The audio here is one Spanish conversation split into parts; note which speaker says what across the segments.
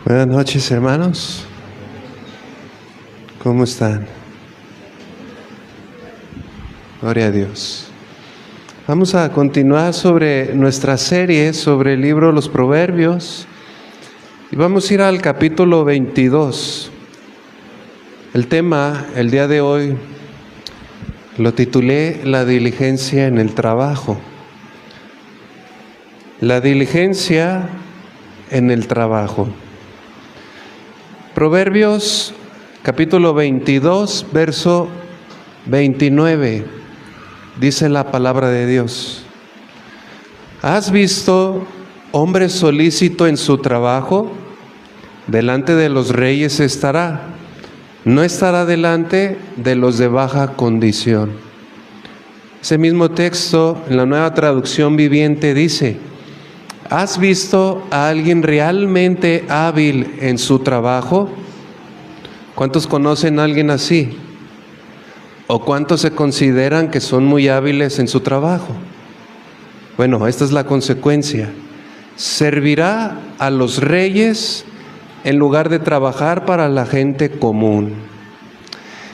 Speaker 1: Buenas noches, hermanos. ¿Cómo están? Gloria a Dios. Vamos a continuar sobre nuestra serie sobre el libro de los Proverbios y vamos a ir al capítulo 22. El tema, el día de hoy, lo titulé La diligencia en el trabajo. La diligencia en el trabajo. Proverbios capítulo 22, verso 29, dice la palabra de Dios: ¿Has visto hombre solícito en su trabajo? Delante de los reyes estará, no estará delante de los de baja condición. Ese mismo texto en la Nueva Traducción Viviente dice: ¿Has visto a alguien realmente hábil en su trabajo? ¿Cuántos conocen a alguien así? ¿O cuántos se consideran que son muy hábiles en su trabajo? Bueno, esta es la consecuencia. Servirá a los reyes en lugar de trabajar para la gente común.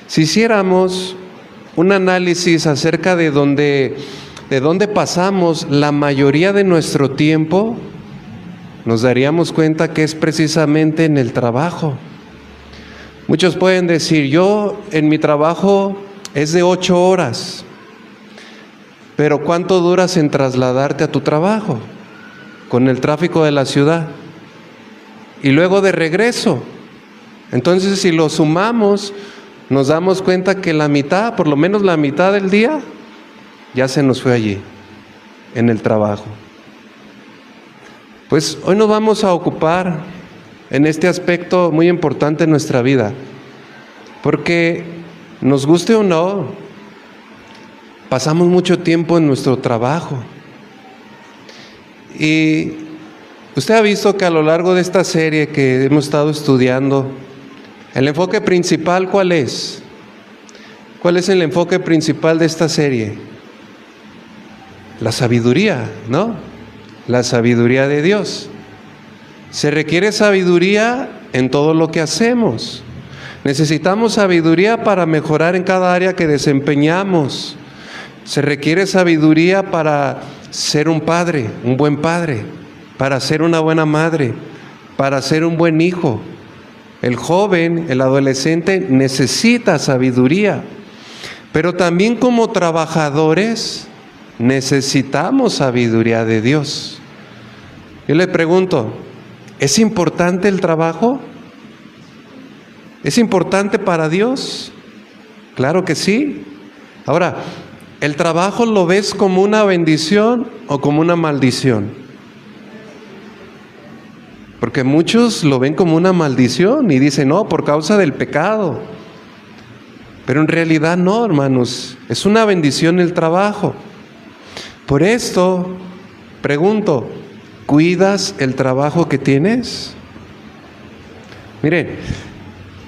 Speaker 1: Si hiciéramos un análisis acerca de dónde pasamos la mayoría de nuestro tiempo, nos daríamos cuenta que es precisamente en el trabajo. Muchos pueden decir: yo en mi trabajo es de 8 horas, pero ¿cuánto duras en trasladarte a tu trabajo? Con el tráfico de la ciudad. Y luego de regreso. Entonces, si lo sumamos, nos damos cuenta que la mitad, por lo menos la mitad del día, ya se nos fue allí, en el trabajo. Pues hoy nos vamos a ocupar en este aspecto muy importante en nuestra vida, porque nos guste o no, pasamos mucho tiempo en nuestro trabajo. Y usted ha visto que a lo largo de esta serie que hemos estado estudiando, el enfoque principal, ¿cuál es? ¿Cuál es el enfoque principal de esta serie? La sabiduría, ¿no? La sabiduría de Dios. Se requiere sabiduría en todo lo que hacemos. Necesitamos sabiduría para mejorar en cada área que desempeñamos. Se requiere sabiduría para ser un padre, un buen padre, para ser una buena madre, para ser un buen hijo. El joven, el adolescente necesita sabiduría, pero también como trabajadores necesitamos sabiduría de Dios. Yo le pregunto, ¿es importante el trabajo? ¿Es importante para Dios? Claro que sí. Ahora, ¿el trabajo lo ves como una bendición o como una maldición? Porque muchos lo ven como una maldición y dicen: no, por causa del pecado. Pero en realidad no, hermanos, es una bendición el trabajo. Por esto, pregunto, ¿cuidas el trabajo que tienes? Miren,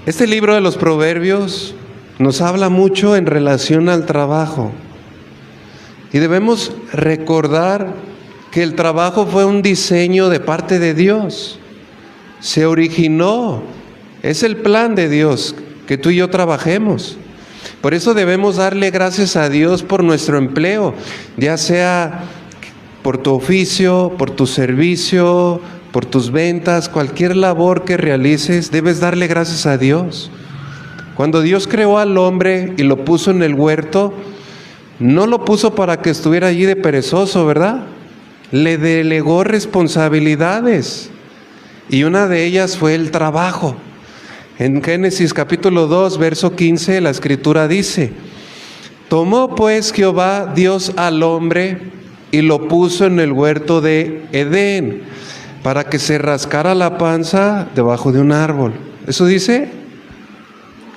Speaker 1: este libro de los Proverbios nos habla mucho en relación al trabajo. Y debemos recordar que el trabajo fue un diseño de parte de Dios. Se originó, es el plan de Dios que tú y yo trabajemos. Por eso debemos darle gracias a Dios por nuestro empleo, ya sea por tu oficio, por tu servicio, por tus ventas, cualquier labor que realices, debes darle gracias a Dios. Cuando Dios creó al hombre y lo puso en el huerto, no lo puso para que estuviera allí de perezoso, ¿verdad? Le delegó responsabilidades y una de ellas fue el trabajo. En Génesis capítulo 2, verso 15, la Escritura dice: tomó pues Jehová Dios al hombre y lo puso en el huerto de Edén, para que se rascara la panza debajo de un árbol. ¿Eso dice?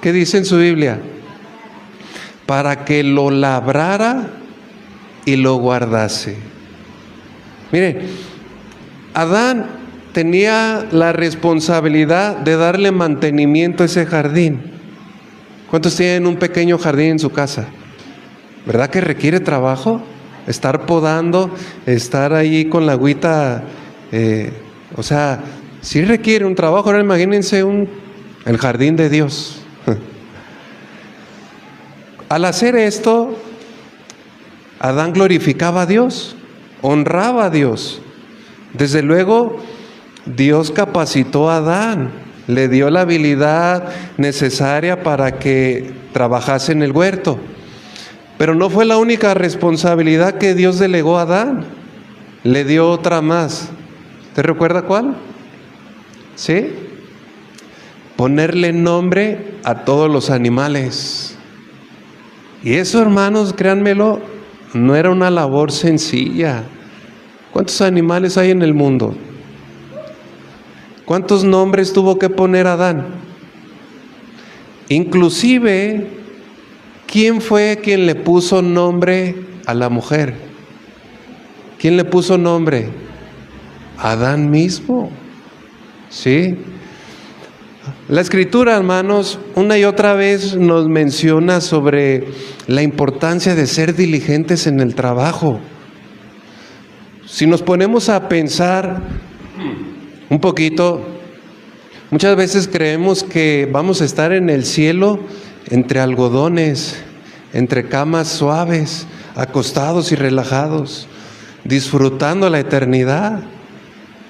Speaker 1: ¿Qué dice en su Biblia? Para que lo labrara y lo guardase. Mire, Adán tenía la responsabilidad de darle mantenimiento a ese jardín. ¿Cuántos tienen un pequeño jardín en su casa? ¿Verdad que requiere trabajo? Estar podando, estar ahí con la agüita, Sí requiere un trabajo. Ahora imagínense el jardín de Dios. Al hacer esto, Adán glorificaba a Dios, honraba a Dios. Desde luego, Dios capacitó a Adán, le dio la habilidad necesaria para que trabajase en el huerto. Pero no fue la única responsabilidad que Dios delegó a Adán, le dio otra más. ¿Te recuerda cuál? ¿Sí? Ponerle nombre a todos los animales. Y eso, hermanos, créanmelo, no era una labor sencilla. ¿Cuántos animales hay en el mundo? ¿Cuántos nombres tuvo que poner Adán? Inclusive, ¿quién fue quien le puso nombre a la mujer? ¿Quién le puso nombre? Adán mismo. ¿Sí? La Escritura, hermanos, una y otra vez nos menciona sobre la importancia de ser diligentes en el trabajo. Si nos ponemos a pensar un poquito, muchas veces creemos que vamos a estar en el cielo entre algodones, entre camas suaves, acostados y relajados, disfrutando la eternidad.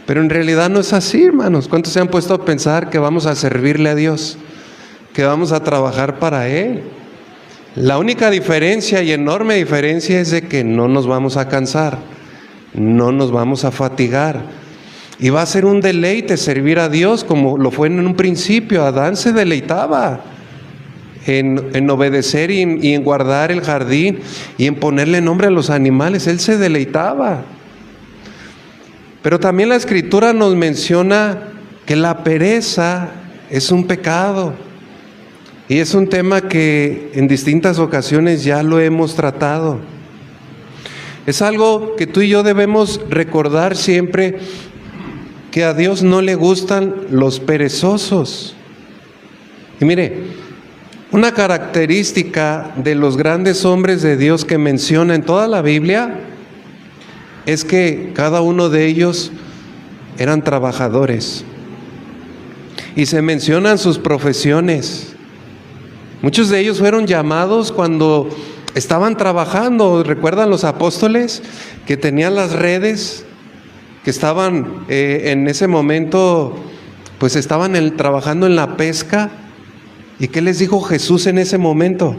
Speaker 1: Pero en realidad no es así, hermanos. ¿Cuántos se han puesto a pensar que vamos a servirle a Dios? Que vamos a trabajar para Él. La única diferencia y enorme diferencia es de que no nos vamos a cansar, no nos vamos a fatigar. Y va a ser un deleite servir a Dios como lo fue en un principio. Adán se deleitaba en obedecer y en guardar el jardín y en ponerle nombre a los animales. Él se deleitaba. Pero también la Escritura nos menciona que la pereza es un pecado. Y es un tema que en distintas ocasiones ya lo hemos tratado. Es algo que tú y yo debemos recordar siempre, que a Dios no le gustan los perezosos. Y mire, una característica de los grandes hombres de Dios que menciona en toda la Biblia es que cada uno de ellos eran trabajadores. Y se mencionan sus profesiones. Muchos de ellos fueron llamados cuando estaban trabajando. ¿Recuerdan los apóstoles que tenían las redes? Que estaban en ese momento, pues estaban trabajando en la pesca. ¿Y qué les dijo Jesús en ese momento?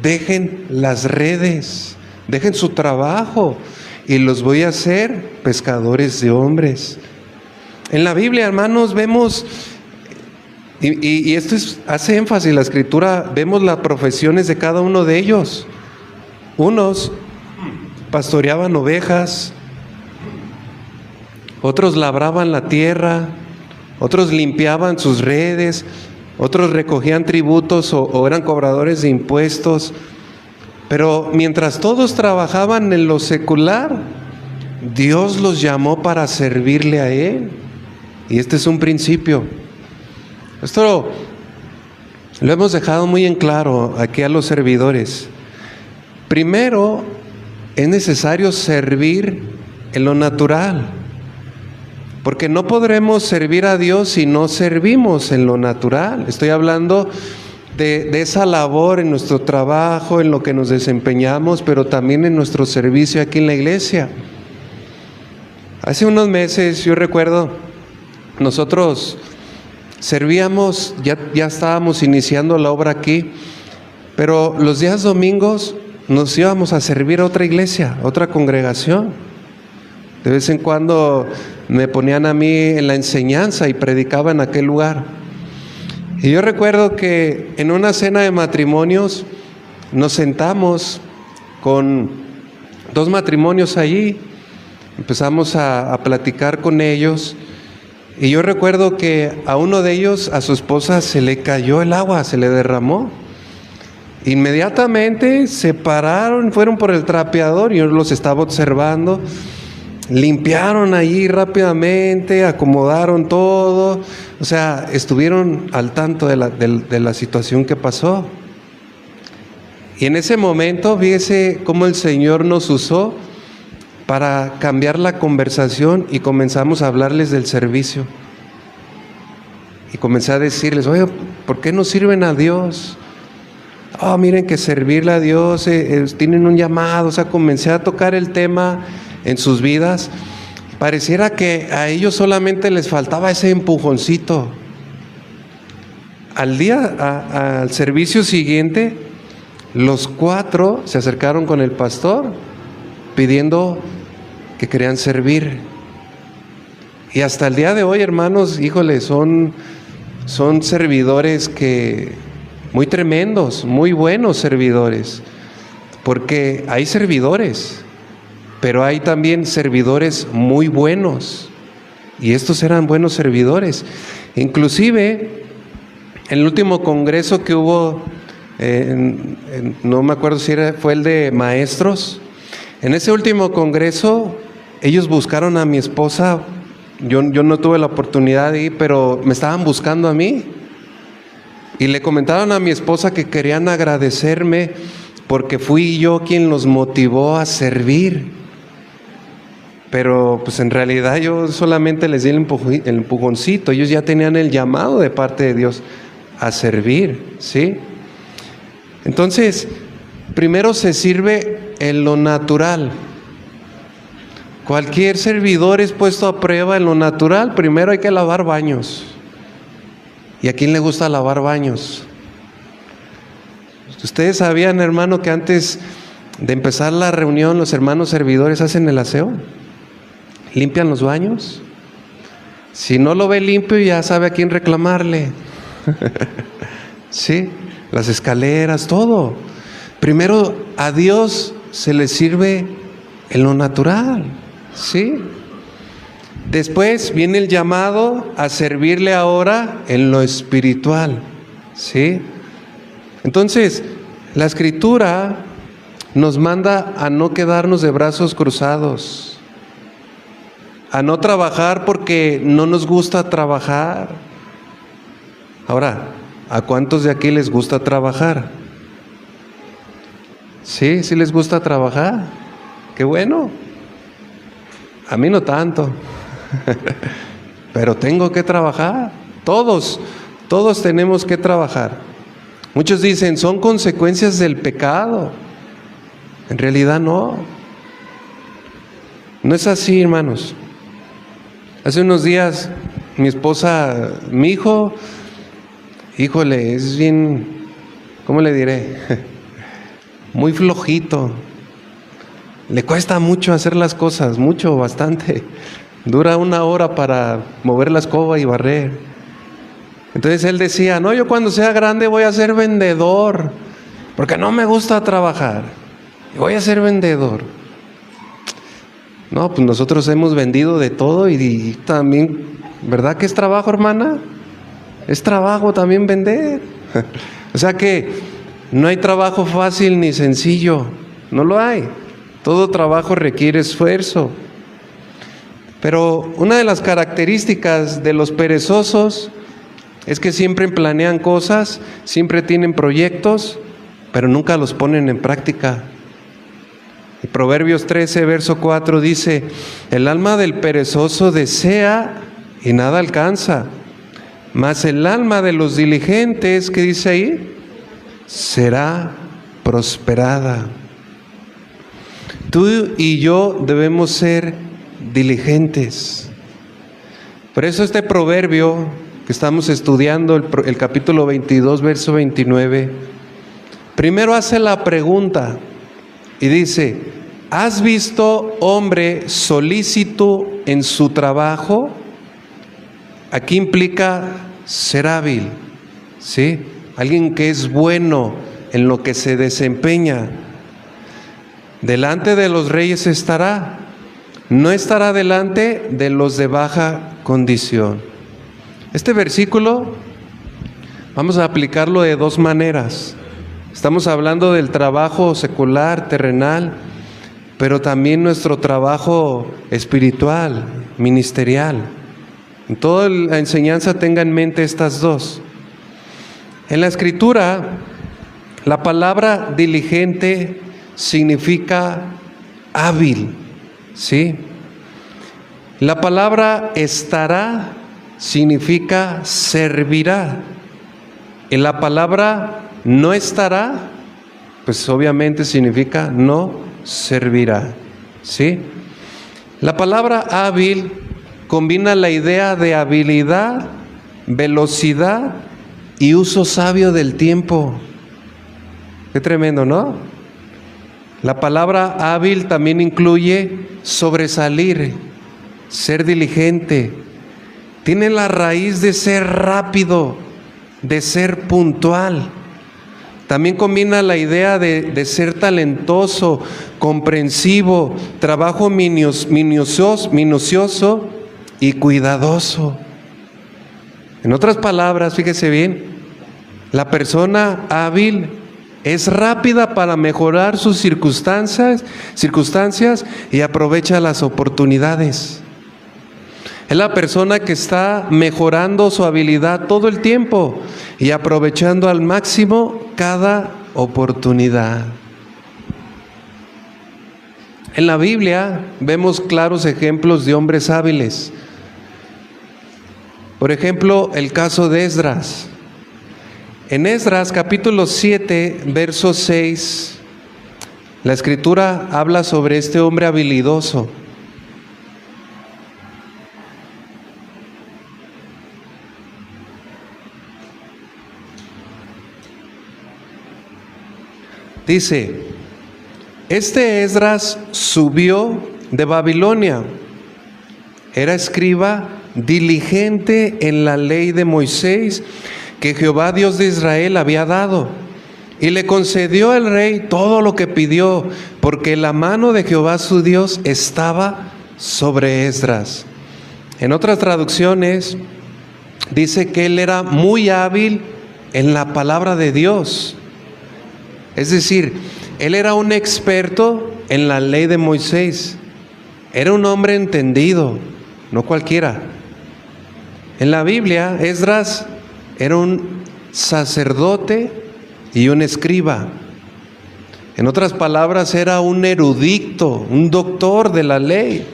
Speaker 1: Dejen las redes, dejen su trabajo y los voy a hacer pescadores de hombres. En la Biblia, hermanos, vemos, y esto hace énfasis la Escritura, vemos las profesiones de cada uno de ellos. Unos pastoreaban ovejas, otros labraban la tierra, otros limpiaban sus redes, otros recogían tributos o eran cobradores de impuestos. Pero mientras todos trabajaban en lo secular, Dios los llamó para servirle a Él. Y este es un principio. Esto lo hemos dejado muy en claro aquí a los servidores. Primero, es necesario servir en lo natural. Porque no podremos servir a Dios si no servimos en lo natural. Estoy hablando de esa labor en nuestro trabajo, en lo que nos desempeñamos, pero también en nuestro servicio aquí en la iglesia. Hace unos meses, yo recuerdo, nosotros servíamos, ya estábamos iniciando la obra aquí, pero los días domingos nos íbamos a servir a otra iglesia, a otra congregación. De vez en cuando me ponían a mí en la enseñanza y predicaba en aquel lugar. Y yo recuerdo que en una cena de matrimonios nos sentamos con 2 matrimonios allí, empezamos a platicar con ellos, y yo recuerdo que a uno de ellos, a su esposa, se le cayó el agua, se le derramó. Inmediatamente se pararon, fueron por el trapeador, y yo los estaba observando. Limpiaron allí rápidamente, acomodaron todo, o sea, estuvieron al tanto de la situación que pasó. Y en ese momento, fíjese cómo el Señor nos usó para cambiar la conversación y comenzamos a hablarles del servicio. Y comencé a decirles, oye, ¿por qué no sirven a Dios? Oh, miren que servirle a Dios, tienen un llamado. O sea, comencé a tocar el tema en sus vidas. Pareciera que a ellos solamente les faltaba ese empujoncito. Al servicio siguiente, los 4 se acercaron con el pastor pidiendo que querían servir. Y hasta el día de hoy, hermanos, híjole, son servidores que muy tremendos, muy buenos servidores, porque hay servidores, pero hay también servidores muy buenos, y estos eran buenos servidores. Inclusive, en el último congreso que hubo, no me acuerdo si fue el de maestros, en ese último congreso, ellos buscaron a mi esposa. Yo no tuve la oportunidad de ir, pero me estaban buscando a mí. Y le comentaron a mi esposa que querían agradecerme porque fui yo quien los motivó a servir. Pero pues en realidad yo solamente les di el empujoncito. Ellos ya tenían el llamado de parte de Dios a servir, ¿sí? Entonces, primero se sirve en lo natural. Cualquier servidor es puesto a prueba en lo natural. Primero hay que lavar baños. ¿Y a quién le gusta lavar baños? ¿Ustedes sabían, hermano, que antes de empezar la reunión los hermanos servidores hacen el aseo? ¿Limpian los baños? Si no lo ve limpio, ya sabe a quién reclamarle. ¿Sí? Las escaleras, todo. Primero a Dios se le sirve en lo natural, ¿sí? Después viene el llamado a servirle ahora en lo espiritual, ¿sí? Entonces, la Escritura nos manda a no quedarnos de brazos cruzados, a no trabajar porque no nos gusta trabajar. Ahora, ¿a cuántos de aquí les gusta trabajar? ¿Sí? ¿Sí les gusta trabajar? ¡Qué bueno! A mí no tanto. Pero tengo que trabajar. Todos tenemos que trabajar. Muchos dicen, son consecuencias del pecado. En realidad no. No es así, hermanos. Hace unos días, mi esposa, mi hijo, híjole, es bien, ¿cómo le diré? Muy flojito. Le cuesta mucho hacer las cosas, mucho, bastante. Dura 1 hora para mover la escoba y barrer. Entonces él decía, no, yo cuando sea grande voy a ser vendedor, porque no me gusta trabajar. Voy a ser vendedor. No, pues nosotros hemos vendido de todo y también, ¿verdad que es trabajo, hermana? Es trabajo también vender. O sea que no hay trabajo fácil ni sencillo, no lo hay. Todo trabajo requiere esfuerzo. Pero una de las características de los perezosos es que siempre planean cosas, siempre tienen proyectos, pero nunca los ponen en práctica. Y Proverbios 13, verso 4 dice, el alma del perezoso desea y nada alcanza, mas el alma de los diligentes, ¿qué dice ahí? Será prosperada. Tú y yo debemos ser diligentes. Por eso este proverbio que estamos estudiando, el capítulo 22, verso 29, primero hace la pregunta y dice, ¿has visto hombre solícito en su trabajo? Aquí implica ser hábil, ¿sí? Alguien que es bueno en lo que se desempeña. Delante de los reyes estará, no estará delante de los de baja condición. Este versículo vamos a aplicarlo de 2 maneras. Estamos hablando del trabajo secular, terrenal, pero también nuestro trabajo espiritual, ministerial. En toda la enseñanza tenga en mente estas 2. En la Escritura, la palabra diligente significa hábil, ¿sí? La palabra estará significa servirá. Y la palabra no estará, pues obviamente significa no servirá, ¿sí? La palabra hábil combina la idea de habilidad, velocidad y uso sabio del tiempo. Qué tremendo, ¿no? La palabra hábil también incluye sobresalir, ser diligente. Tiene la raíz de ser rápido, de ser puntual. También combina la idea de ser talentoso, comprensivo, trabajo minucioso y cuidadoso. En otras palabras, fíjese bien, la persona hábil es rápida para mejorar sus circunstancias y aprovecha las oportunidades. Es la persona que está mejorando su habilidad todo el tiempo y aprovechando al máximo cada oportunidad. En la Biblia vemos claros ejemplos de hombres hábiles. Por ejemplo, el caso de Esdras. En Esdras capítulo 7, verso 6, la Escritura habla sobre este hombre habilidoso. Dice, este Esdras subió de Babilonia, era escriba diligente en la ley de Moisés que Jehová Dios de Israel había dado, y le concedió al rey todo lo que pidió, porque la mano de Jehová su Dios estaba sobre Esdras. En otras traducciones dice que él era muy hábil en la palabra de Dios. Es decir, él era un experto en la ley de Moisés. Era un hombre entendido, no cualquiera. En la Biblia, Esdras era un sacerdote y un escriba. En otras palabras, era un erudito, un doctor de la ley.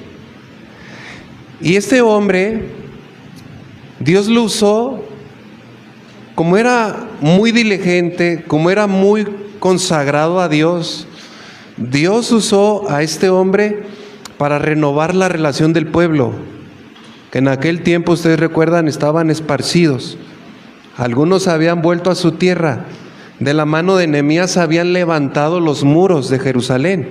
Speaker 1: Y este hombre, Dios lo usó, como era muy diligente, como era muy consagrado a Dios, Dios usó a este hombre para renovar la relación del pueblo, que en aquel tiempo, ustedes recuerdan, estaban esparcidos. Algunos habían vuelto a su tierra. De la mano de Nehemías habían levantado los muros de Jerusalén.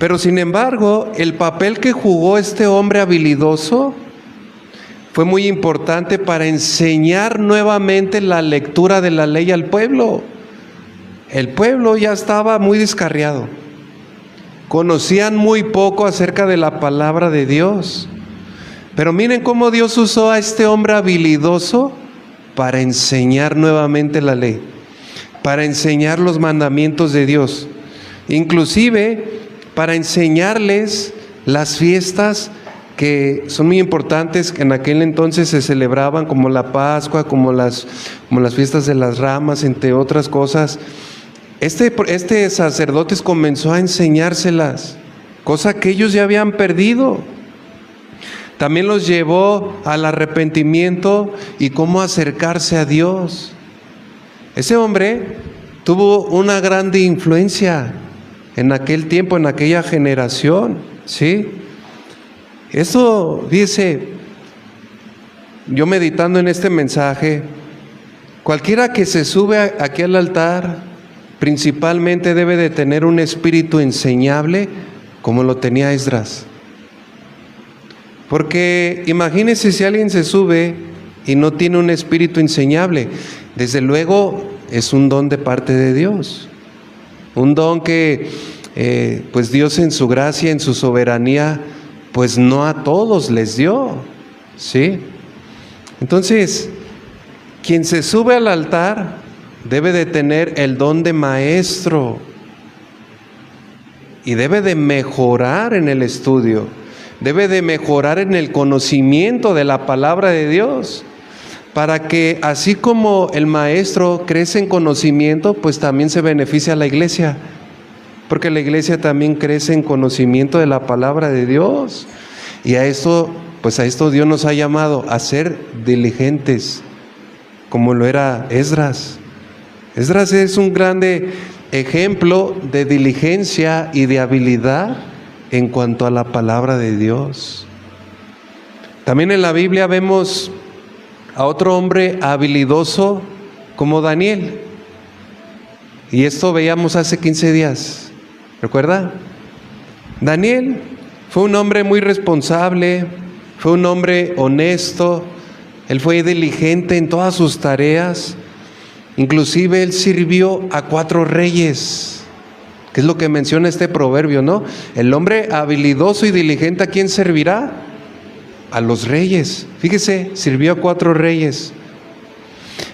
Speaker 1: Pero sin embargo, el papel que jugó este hombre habilidoso fue muy importante para enseñar nuevamente la lectura de la ley al pueblo. El pueblo ya estaba muy descarriado. Conocían muy poco acerca de la palabra de Dios. Pero miren cómo Dios usó a este hombre habilidoso para enseñar nuevamente la ley, para enseñar los mandamientos de Dios, inclusive para enseñarles las fiestas que son muy importantes, que en aquel entonces se celebraban, como la Pascua, como las fiestas de las ramas, entre otras cosas. Este sacerdote comenzó a enseñárselas, cosa que ellos ya habían perdido. También los llevó al arrepentimiento y cómo acercarse a Dios. Ese hombre tuvo una grande influencia en aquel tiempo, en aquella generación, ¿sí? Eso dice, yo meditando en este mensaje, cualquiera que se sube aquí al altar, principalmente debe de tener un espíritu enseñable, como lo tenía Esdras. Porque imagínense si alguien se sube y no tiene un espíritu enseñable. Desde luego es un don de parte de Dios. Un don que pues Dios en su gracia, en su soberanía, pues no a todos les dio, ¿sí? Entonces, quien se sube al altar debe de tener el don de maestro y debe de mejorar en el estudio, debe de mejorar en el conocimiento de la palabra de Dios, para que así como el maestro crece en conocimiento, pues también se beneficia a la iglesia. porque la iglesia también crece en conocimiento de la palabra de Dios. Y a esto Dios nos ha llamado a ser diligentes, como lo era Esdras. Esdras es un grande ejemplo de diligencia y de habilidad en cuanto a la palabra de Dios. También en la Biblia vemos a otro hombre habilidoso como Daniel. Y esto veíamos hace 15 días. ¿Recuerda? Daniel fue un hombre muy responsable, fue un hombre honesto, él fue diligente en todas sus tareas. Inclusive él sirvió a 4 reyes, que es lo que menciona este proverbio, ¿no? El hombre habilidoso y diligente, ¿a quién servirá? A los reyes. Fíjese, sirvió a 4 reyes.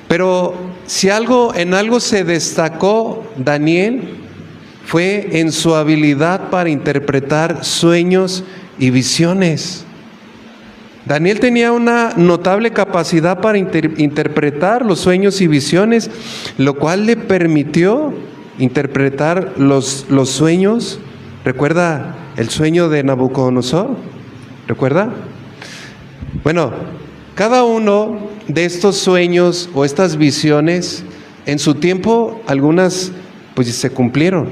Speaker 1: Pero si en algo se destacó Daniel, fue en su habilidad para interpretar sueños y visiones. Daniel tenía una notable capacidad para interpretar los sueños y visiones, lo cual le permitió interpretar los sueños. ¿Recuerda el sueño de Nabucodonosor? ¿Recuerda? Bueno, cada uno de estos sueños o estas visiones, en su tiempo algunas pues se cumplieron.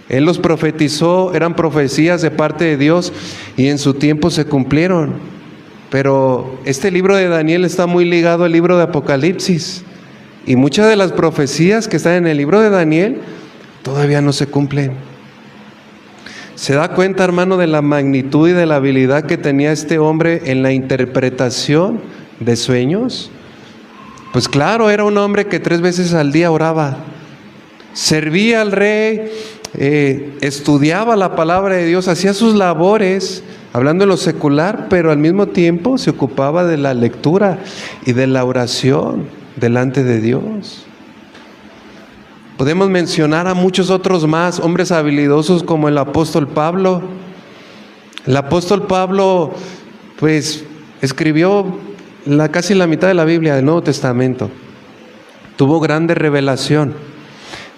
Speaker 1: Él los profetizó, eran profecías de parte de Dios y en su tiempo se cumplieron. Pero este libro de Daniel está muy ligado al libro de Apocalipsis. Y muchas de las profecías que están en el libro de Daniel todavía no se cumplen. ¿Se da cuenta, hermano, de la magnitud y de la habilidad que tenía este hombre en la interpretación de sueños? Pues claro, era un hombre que 3 veces al día oraba. Servía al rey, estudiaba la palabra de Dios, hacía sus labores, hablando de lo secular, pero al mismo tiempo se ocupaba de la lectura y de la oración delante de Dios. Podemos mencionar a muchos otros más, hombres habilidosos como el apóstol Pablo. El apóstol Pablo, pues, escribió casi la mitad de la Biblia, del Nuevo Testamento. Tuvo grande revelación.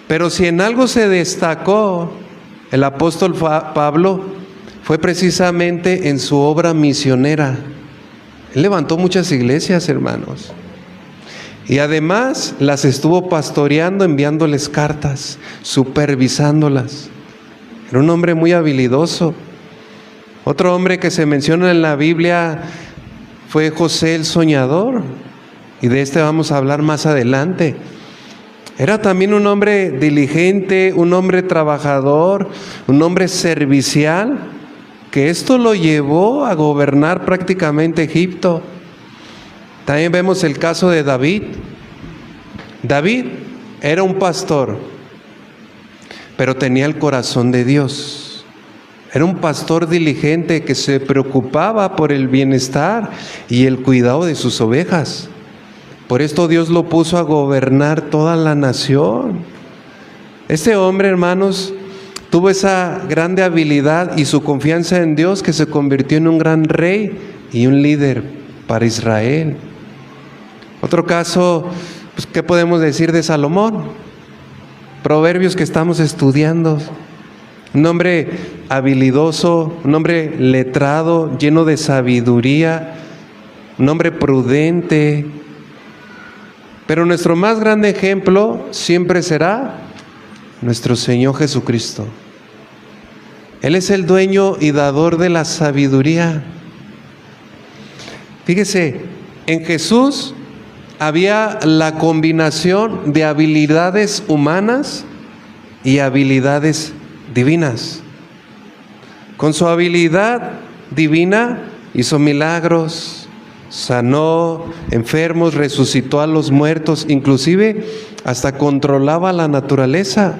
Speaker 1: Pero si en algo se destacó el apóstol Pablo, fue precisamente en su obra misionera. Él levantó muchas iglesias, hermanos. Y además las estuvo pastoreando, enviándoles cartas, supervisándolas. Era un hombre muy habilidoso. Otro hombre que se menciona en la Biblia fue José el soñador. Y de este vamos a hablar más adelante. Era también un hombre diligente, un hombre trabajador, un hombre servicial, que esto lo llevó a gobernar prácticamente Egipto. También vemos el caso de David. David era un pastor, pero tenía el corazón de Dios. Era un pastor diligente que se preocupaba por el bienestar y el cuidado de sus ovejas. Por esto Dios lo puso a gobernar toda la nación. Este hombre, hermanos, tuvo esa grande habilidad y su confianza en Dios que se convirtió en un gran rey y un líder para Israel. Otro caso, pues, ¿qué podemos decir de Salomón? Proverbios que estamos estudiando. Un hombre habilidoso, un hombre letrado, lleno de sabiduría, un hombre prudente. Pero nuestro más grande ejemplo siempre será nuestro Señor Jesucristo. Él es el dueño y dador de la sabiduría. Fíjese, en Jesús había la combinación de habilidades humanas y habilidades divinas. Con su habilidad divina hizo milagros, sanó enfermos, resucitó a los muertos, inclusive hasta controlaba la naturaleza.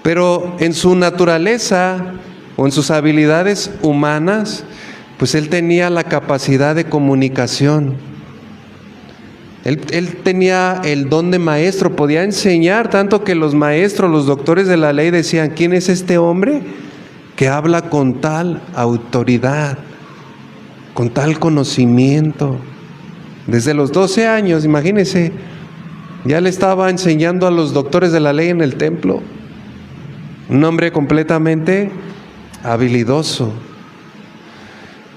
Speaker 1: Pero en su naturaleza o en sus habilidades humanas, pues él tenía la capacidad de comunicación. Él tenía el don de maestro, podía enseñar, tanto que los maestros, los doctores de la ley decían: ¿quién es este hombre que habla con tal autoridad, con tal conocimiento? Desde los 12 años, imagínense, ya le estaba enseñando a los doctores de la ley en el templo. Un hombre completamente habilidoso.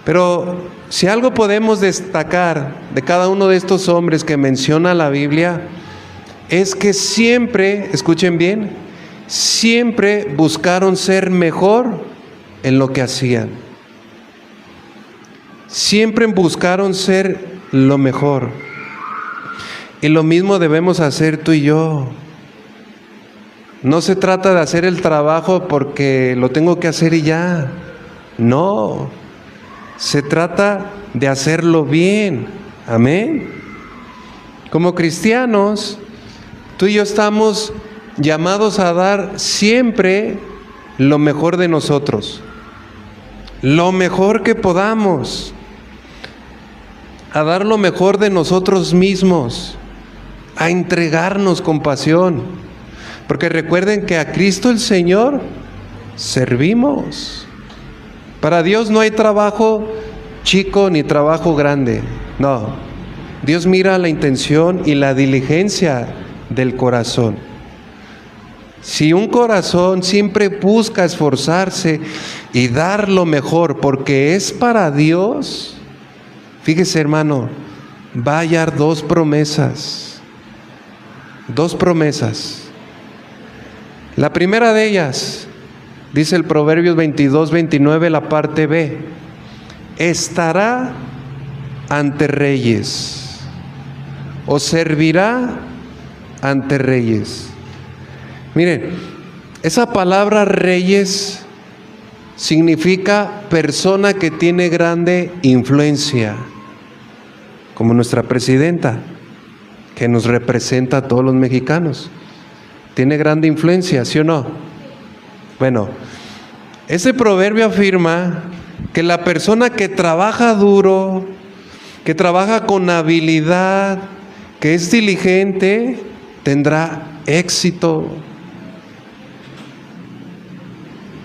Speaker 1: Pero si algo podemos destacar de cada uno de estos hombres que menciona la Biblia, es que siempre, escuchen bien, siempre buscaron ser mejor en lo que hacían. Siempre buscaron ser lo mejor. Y lo mismo debemos hacer tú y yo. No se trata de hacer el trabajo porque lo tengo que hacer y ya. No. Se trata de hacerlo bien. Amén. Como cristianos, tú y yo estamos llamados a dar siempre lo mejor de nosotros. Lo mejor que podamos. A dar lo mejor de nosotros mismos. A entregarnos con pasión. Porque recuerden que a Cristo el Señor servimos. Para Dios no hay trabajo chico ni trabajo grande. No. Dios mira la intención y la diligencia del corazón. Si un corazón siempre busca esforzarse y dar lo mejor porque es para Dios, fíjese, hermano, va a hallar dos promesas. Dos promesas. La primera de ellas, dice el Proverbios 22-29, la parte B, estará ante reyes o servirá ante reyes. Miren, esa palabra reyes significa persona que tiene grande influencia, como nuestra presidenta, que nos representa a todos los mexicanos. Tiene grande influencia, ¿sí o no? Bueno, ese proverbio afirma que la persona que trabaja duro, que trabaja con habilidad, que es diligente, tendrá éxito.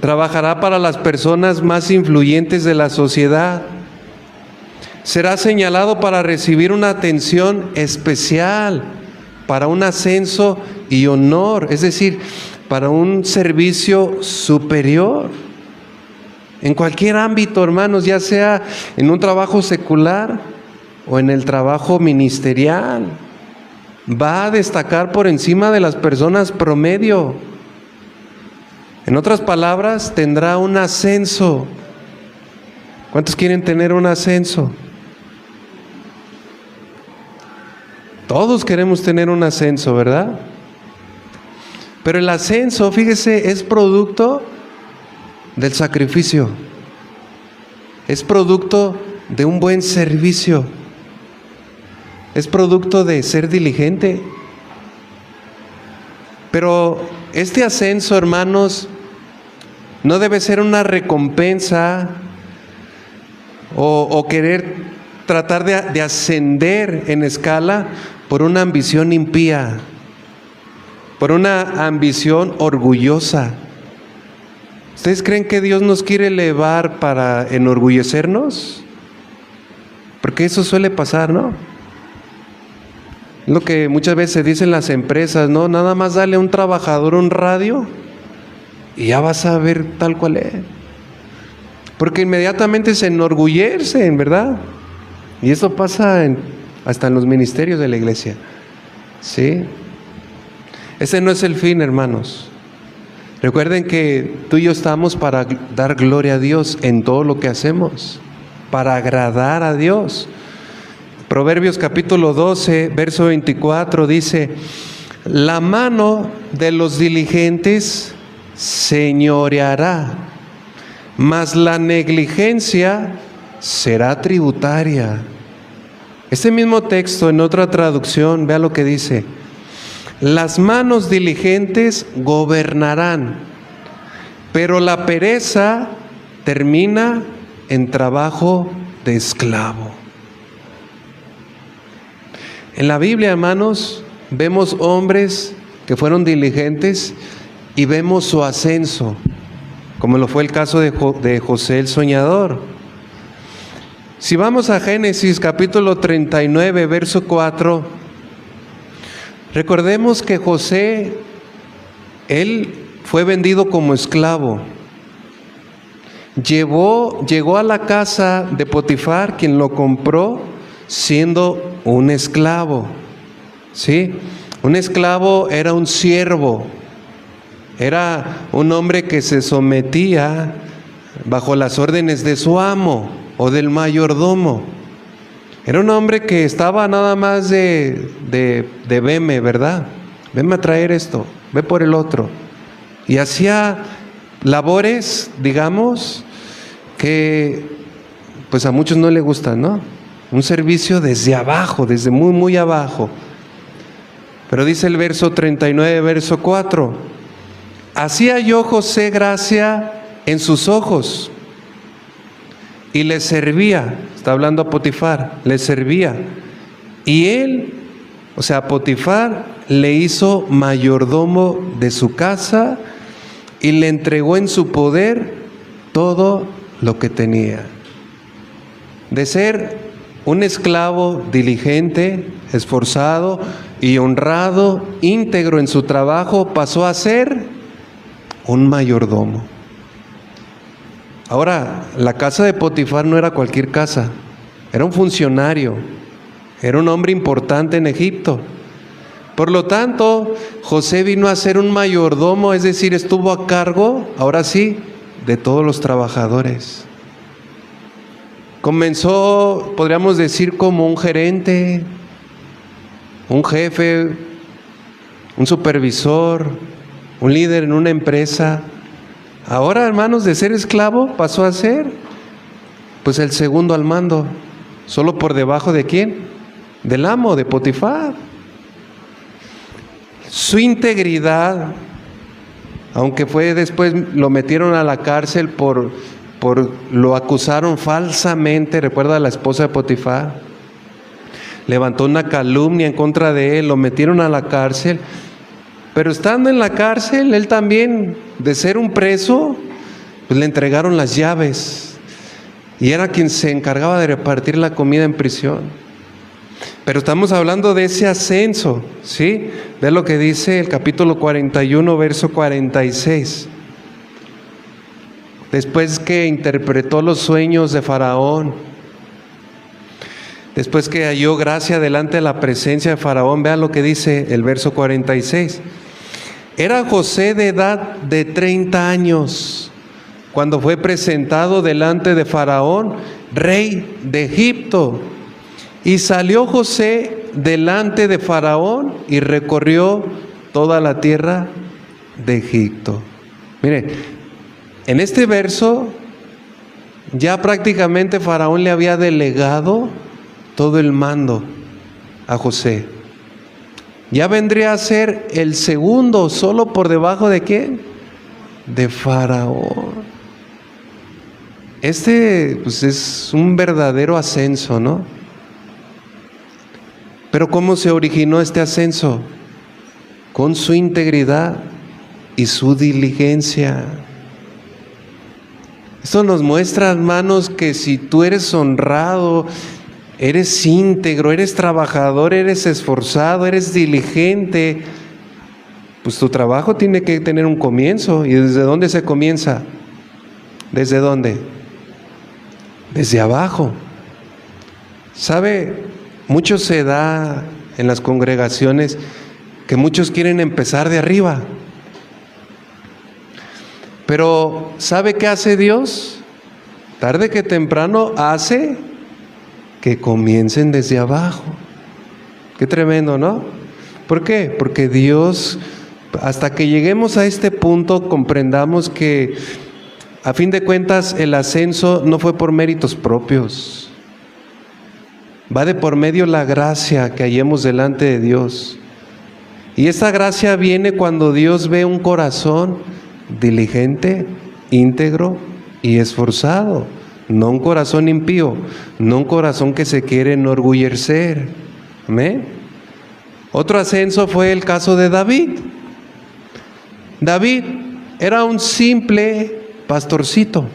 Speaker 1: Trabajará para las personas más influyentes de la sociedad. Será señalado para recibir una atención especial, para un ascenso y honor, es decir, para un servicio superior. En cualquier ámbito, hermanos, ya sea en un trabajo secular o en el trabajo ministerial, va a destacar por encima de las personas promedio. En otras palabras, tendrá un ascenso. ¿Cuántos quieren tener un ascenso? Todos queremos tener un ascenso, ¿verdad? Pero el ascenso, fíjese, es producto del sacrificio. Es producto de un buen servicio. Es producto de ser diligente. Pero este ascenso, hermanos, no debe ser una recompensa o querer tratar de ascender en escala por una ambición impía, por una ambición orgullosa. ¿Ustedes creen que Dios nos quiere elevar para enorgullecernos? Porque eso suele pasar, ¿no? Lo que muchas veces se dice en las empresas, ¿no? Nada más dale a un trabajador un radio y ya vas a ver tal cual es. Porque inmediatamente se enorgullecen, ¿verdad? Y eso pasa hasta en los ministerios de la iglesia. ¿Sí? Ese no es el fin, hermanos. Recuerden que tú y yo estamos para dar gloria a Dios en todo lo que hacemos, para agradar a Dios. Proverbios capítulo 12, verso 24 dice: la mano de los diligentes señoreará, mas la negligencia será tributaria. Este mismo texto en otra traducción, vea lo que dice: las manos diligentes gobernarán, pero la pereza termina en trabajo de esclavo. En la Biblia, hermanos, vemos hombres que fueron diligentes y vemos su ascenso, como lo fue el caso de José el soñador. Si vamos a Génesis capítulo 39, verso 4, recordemos que José, él fue vendido como esclavo. Llegó a la casa de Potifar, quien lo compró siendo un esclavo. ¿Sí? Un esclavo era un siervo, era un hombre que se sometía bajo las órdenes de su amo o del mayordomo. Era un hombre que estaba nada más de veme, ¿verdad? Veme a traer esto, ve por el otro. Y hacía labores, digamos, que pues a muchos no les gustan, ¿no? Un servicio desde abajo, desde muy, muy abajo. Pero dice el verso 39, verso 4, así halló José gracia en sus ojos y le servía, está hablando a Potifar, le servía. Y él, o sea, Potifar le hizo mayordomo de su casa y le entregó en su poder todo lo que tenía. De ser un esclavo diligente, esforzado y honrado, íntegro en su trabajo, pasó a ser un mayordomo. Ahora, la casa de Potifar no era cualquier casa, era un funcionario, era un hombre importante en Egipto. Por lo tanto, José vino a ser un mayordomo, es decir, estuvo a cargo, ahora sí, de todos los trabajadores. Comenzó, podríamos decir, como un gerente, un jefe, un supervisor, un líder en una empresa. Ahora, hermanos, de ser esclavo pasó a ser, pues, el segundo al mando, solo por debajo ¿de quién? Del amo, de Potifar. Su integridad, aunque fue después lo metieron a la cárcel lo acusaron falsamente, recuerda a la esposa de Potifar, levantó una calumnia en contra de él, lo metieron a la cárcel, pero estando en la cárcel, él también, de ser un preso, pues le entregaron las llaves, y era quien se encargaba de repartir la comida en prisión. Pero estamos hablando de ese ascenso, ¿sí? Ve lo que dice el capítulo 41, verso 46. Después que interpretó los sueños de Faraón, después que halló gracia delante de la presencia de Faraón, vean lo que dice el verso 46. Era José de edad de 30 años cuando fue presentado delante de Faraón, rey de Egipto. Y salió José delante de Faraón y recorrió toda la tierra de Egipto. Mire, en este verso ya prácticamente Faraón le había delegado todo el mando a José. Ya vendría a ser el segundo, solo por debajo ¿de quién? De Faraón. Pues es un verdadero ascenso, ¿no? Pero ¿cómo se originó este ascenso? Con su integridad y su diligencia. Esto nos muestra, hermanos, que si tú eres honrado, eres íntegro, eres trabajador, eres esforzado, eres diligente, pues tu trabajo tiene que tener un comienzo. ¿Y desde dónde se comienza? ¿Desde dónde? Desde abajo. ¿Sabe? Mucho se da en las congregaciones que muchos quieren empezar de arriba. Pero ¿sabe qué hace Dios? Tarde que temprano hace que comiencen desde abajo. Qué tremendo, ¿no? ¿Por qué? Porque Dios, hasta que lleguemos a este punto, comprendamos que a fin de cuentas el ascenso no fue por méritos propios. Va de por medio la gracia que hallemos delante de Dios. Y esta gracia viene cuando Dios ve un corazón diligente, íntegro y esforzado. No un corazón impío, no un corazón que se quiere enorgullecer. ¿Amén? Otro ascenso fue el caso de David. David era un simple pastorcito.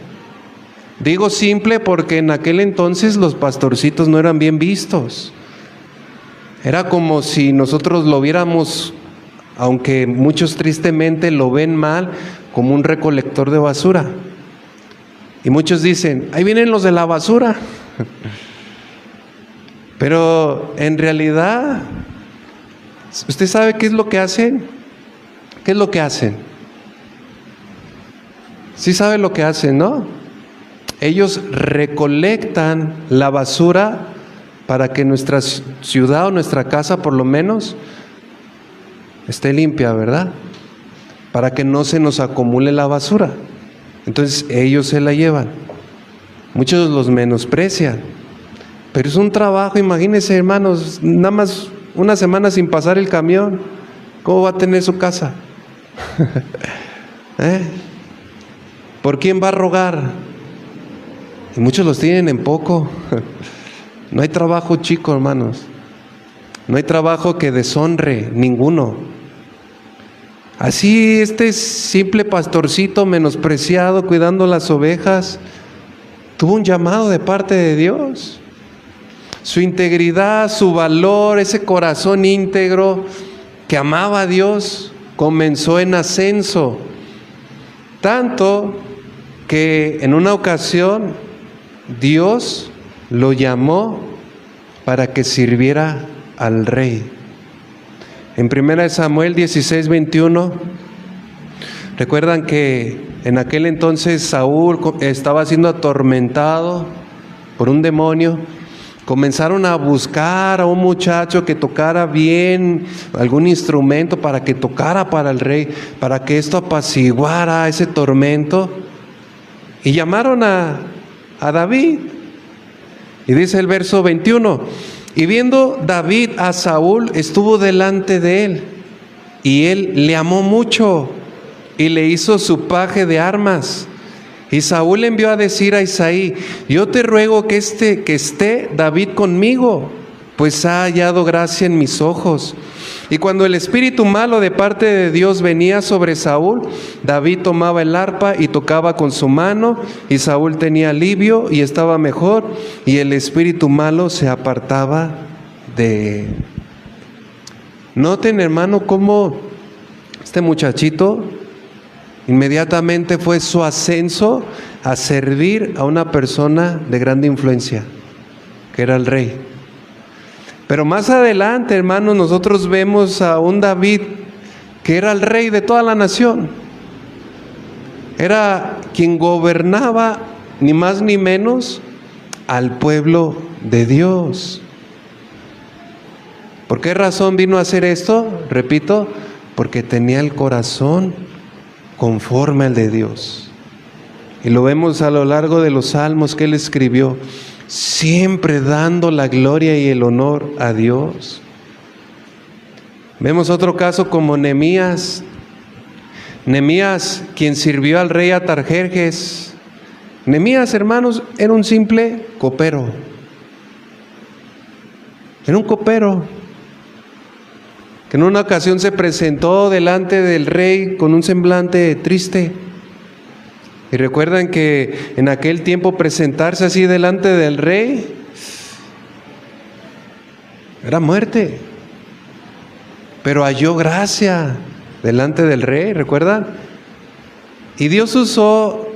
Speaker 1: Digo simple porque en aquel entonces los pastorcitos no eran bien vistos. Era como si nosotros lo viéramos aunque muchos tristemente lo ven mal, como un recolector de basura. Y muchos dicen, ahí vienen los de la basura. Pero en realidad, ¿usted sabe qué es lo que hacen? ¿Qué es lo que hacen? Sí sabe lo que hacen, ¿no? Ellos recolectan la basura para que nuestra ciudad o nuestra casa por lo menos esté limpia, ¿verdad? Para que no se nos acumule la basura. Entonces ellos se la llevan. Muchos los menosprecian. Pero es un trabajo, imagínense, hermanos, nada más una semana sin pasar el camión. ¿Cómo va a tener su casa? ¿Por quién va a rogar? Y muchos los tienen en poco. No hay trabajo chico, hermanos. No hay trabajo que deshonre, ninguno. Así este simple pastorcito menospreciado, cuidando las ovejas, tuvo un llamado de parte de Dios. Su integridad, su valor, ese corazón íntegro que amaba a Dios, comenzó en ascenso. Tanto que en una ocasión Dios lo llamó para que sirviera al rey. En 1 Samuel 16:21, recuerdan que en aquel entonces Saúl estaba siendo atormentado por un demonio. Comenzaron a buscar a un muchacho que tocara bien algún instrumento para que tocara para el rey, para que esto apaciguara ese tormento. Y llamaron a David. Y dice el verso 21, y viendo David a Saúl, estuvo delante de él, y él le amó mucho, y le hizo su paje de armas. Y Saúl envió a decir a Isaí, yo te ruego que esté David conmigo, pues ha hallado gracia en mis ojos. Y cuando el espíritu malo de parte de Dios venía sobre Saúl, David tomaba el arpa y tocaba con su mano, y Saúl tenía alivio y estaba mejor, y el espíritu malo se apartaba de él. Noten, hermano, cómo este muchachito inmediatamente fue su ascenso a servir a una persona de grande influencia, que era el rey. Pero más adelante, hermanos, nosotros vemos a un David que era el rey de toda la nación. Era quien gobernaba ni más ni menos al pueblo de Dios. ¿Por qué razón vino a hacer esto? Repito, porque tenía el corazón conforme al de Dios. Y lo vemos a lo largo de los salmos que él escribió, siempre dando la gloria y el honor a Dios. Vemos otro caso como Nehemías. Nehemías, quien sirvió al rey Atarjerjes. Nehemías, hermanos, era un simple copero. Era un copero que en una ocasión se presentó delante del rey con un semblante triste. Y recuerdan que en aquel tiempo presentarse así delante del rey era muerte. Pero halló gracia delante del rey, ¿recuerdan? Y Dios usó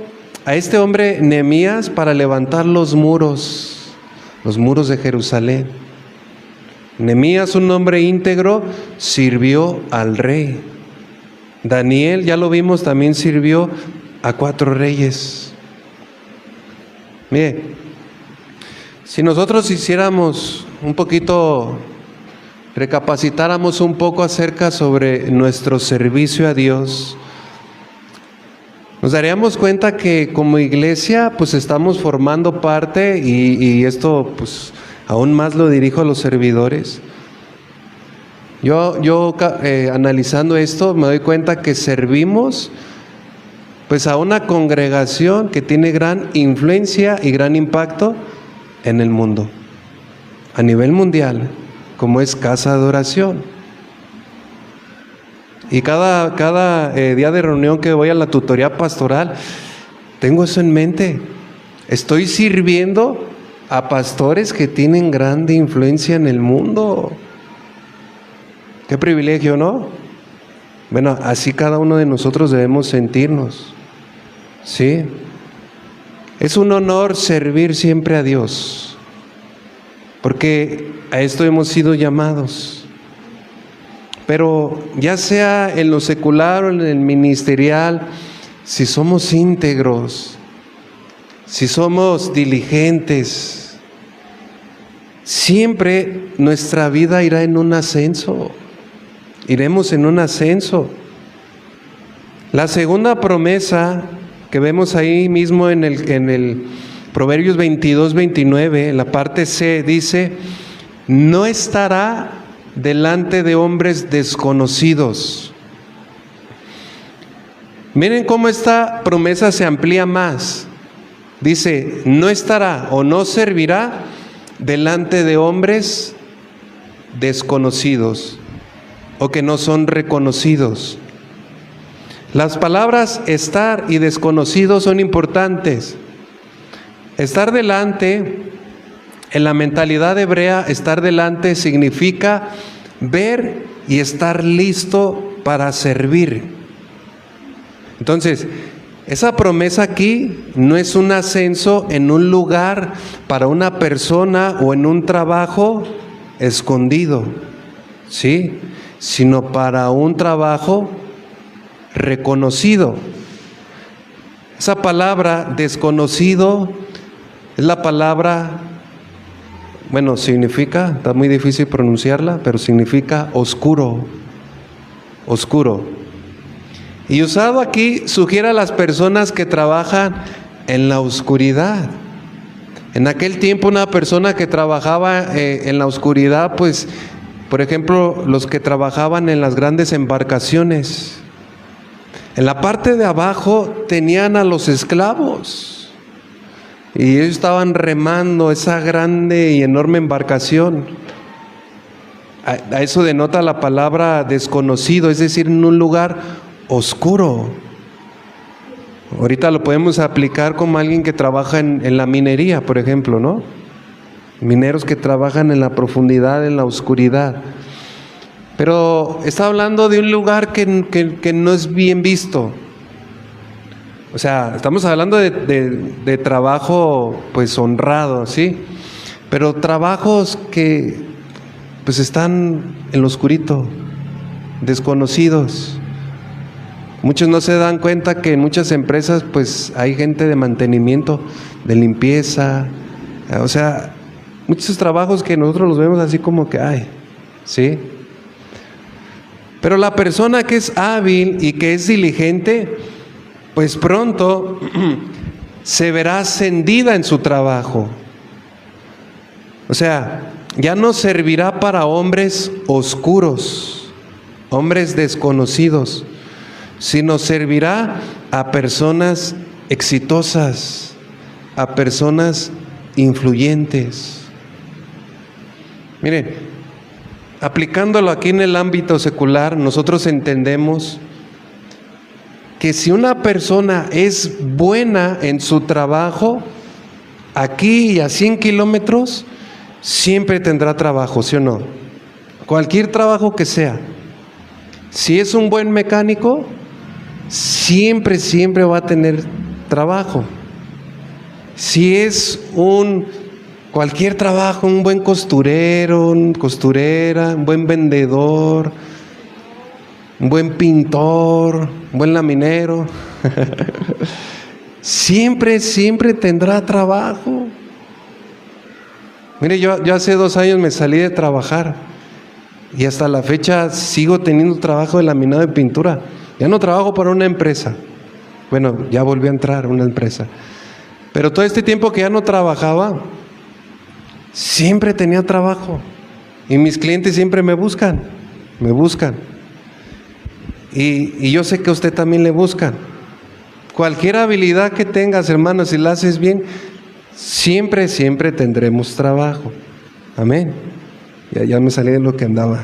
Speaker 1: a este hombre Nehemías para levantar los muros de Jerusalén. Nehemías, un hombre íntegro, sirvió al rey. Daniel, ya lo vimos, también sirvió a 4 reyes. Mire, si nosotros hiciéramos un poquito, recapacitáramos un poco acerca sobre nuestro servicio a Dios, nos daríamos cuenta que como iglesia pues estamos formando parte y esto pues aún más lo dirijo a los servidores. Yo analizando esto me doy cuenta que servimos pues a una congregación que tiene gran influencia y gran impacto en el mundo, a nivel mundial, como es Casa de Oración. Y cada día de reunión que voy a la tutoría pastoral, tengo eso en mente. Estoy sirviendo a pastores que tienen grande influencia en el mundo. Qué privilegio, ¿no? Bueno, así cada uno de nosotros debemos sentirnos, ¿sí? Es un honor servir siempre a Dios, porque a esto hemos sido llamados. Pero ya sea en lo secular o en el ministerial, si somos íntegros, si somos diligentes, siempre nuestra vida irá en un ascenso. Iremos en un ascenso. La segunda promesa que vemos ahí mismo en el Proverbios 22-29, en la parte C, dice: no estará delante de hombres desconocidos. Miren cómo esta promesa se amplía más. Dice, no estará o no servirá delante de hombres desconocidos o que no son reconocidos. Las palabras estar y desconocido son importantes. Estar delante, en la mentalidad hebrea, estar delante significa ver y estar listo para servir. Entonces, esa promesa aquí no es un ascenso en un lugar para una persona o en un trabajo escondido, ¿sí? Sino para un trabajo reconocido. Esa palabra desconocido es la palabra, bueno, significa, está muy difícil pronunciarla, pero significa oscuro, oscuro. Y usado aquí sugiere a las personas que trabajan en la oscuridad. En aquel tiempo una persona que trabajaba en la oscuridad, pues, por ejemplo, los que trabajaban en las grandes embarcaciones, en la parte de abajo tenían a los esclavos y ellos estaban remando esa grande y enorme embarcación. A eso denota la palabra desconocido, es decir, en un lugar oscuro. Ahorita lo podemos aplicar como alguien que trabaja en la minería, por ejemplo, ¿no? Mineros que trabajan en la profundidad, en la oscuridad. Pero está hablando de un lugar que no es bien visto. O sea, estamos hablando de trabajo pues honrado, ¿sí? Pero trabajos que pues están en lo oscurito, desconocidos. Muchos no se dan cuenta que en muchas empresas pues hay gente de mantenimiento, de limpieza, o sea, muchos trabajos que nosotros los vemos así como que hay, ¿sí? Pero la persona que es hábil y que es diligente, pues pronto se verá ascendida en su trabajo. O sea, ya no servirá para hombres oscuros, hombres desconocidos, sino servirá a personas exitosas, a personas influyentes. Miren, aplicándolo aquí en el ámbito secular, nosotros entendemos que si una persona es buena en su trabajo, aquí y a 100 kilómetros, siempre tendrá trabajo, ¿sí o no? Cualquier trabajo que sea. Si es un buen mecánico, siempre va a tener trabajo. Si es cualquier trabajo, un buen costurero, costurera, un buen vendedor, un buen pintor, un buen laminero, siempre tendrá trabajo. Mire, yo hace 2 años me salí de trabajar y hasta la fecha sigo teniendo trabajo de laminado y pintura. Ya no trabajo para una empresa. Bueno, ya volví a entrar a una empresa. Pero todo este tiempo que ya no trabajaba, siempre tenía trabajo. Y mis clientes siempre me buscan. Y yo sé que a usted también le buscan. Cualquier habilidad que tengas, hermanos, si la haces bien, siempre tendremos trabajo. Amén. Ya me salí de lo que andaba.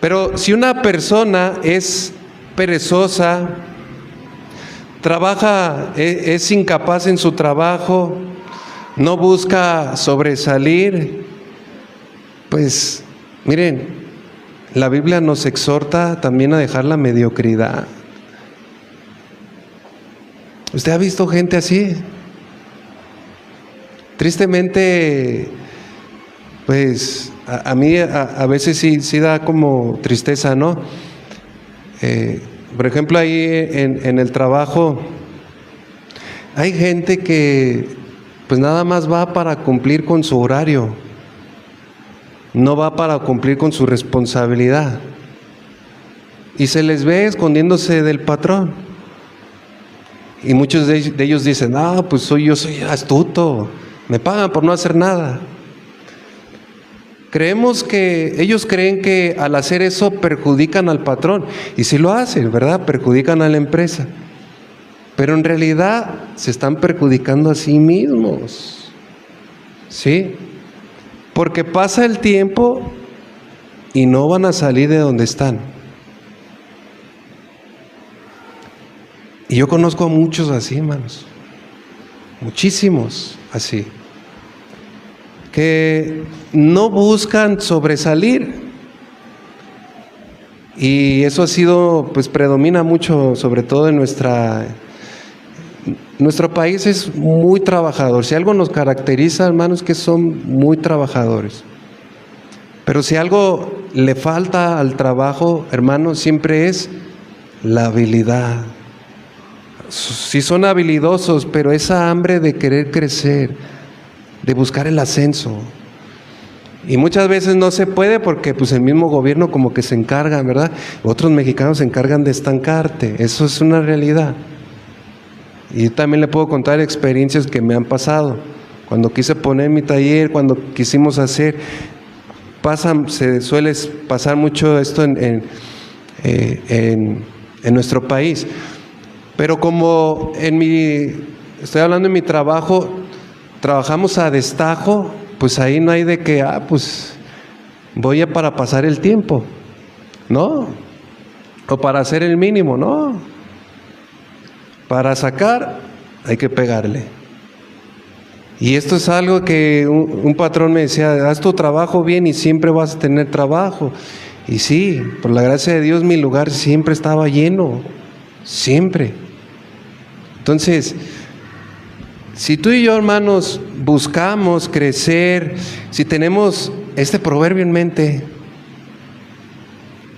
Speaker 1: Pero si una persona es perezosa, trabaja, es incapaz en su trabajo, no busca sobresalir, pues miren, la Biblia nos exhorta también a dejar la mediocridad. ¿Usted ha visto gente así? Tristemente, pues a mí a veces sí da como tristeza, ¿no? Por ejemplo, ahí en el trabajo hay gente que pues nada más va para cumplir con su horario, no va para cumplir con su responsabilidad, y se les ve escondiéndose del patrón. Y muchos de ellos dicen: ah, pues yo soy astuto, me pagan por no hacer nada. Ellos creen que al hacer eso perjudican al patrón, y sí lo hacen, ¿verdad? Perjudican a la empresa, pero en realidad se están perjudicando a sí mismos, ¿sí? Porque pasa el tiempo y no van a salir de donde están. Y yo conozco a muchos así, hermanos, muchísimos así, que no buscan sobresalir, y eso ha sido, pues predomina mucho, sobre todo en nuestro país es muy trabajador. Si algo nos caracteriza, hermanos, que son muy trabajadores. Pero si algo le falta al trabajo, hermanos, siempre es la habilidad. Sí son habilidosos, pero esa hambre de querer crecer, de buscar el ascenso. Y muchas veces no se puede porque pues el mismo gobierno como que se encarga, ¿verdad? Otros mexicanos se encargan de estancarte. Eso es una realidad. Y yo también le puedo contar experiencias que me han pasado. Cuando quise poner mi taller, cuando quisimos hacer, se suele pasar mucho esto en nuestro país. Pero como estoy hablando en mi trabajo, trabajamos a destajo, pues ahí no hay de que, pues voy para pasar el tiempo, ¿no? O para hacer el mínimo, ¿no? Para sacar hay que pegarle. Y esto es algo que un patrón me decía: haz tu trabajo bien y siempre vas a tener trabajo. Y sí, por la gracia de Dios mi lugar siempre estaba lleno, siempre. Entonces, si tú y yo, hermanos, buscamos crecer, si tenemos este proverbio en mente,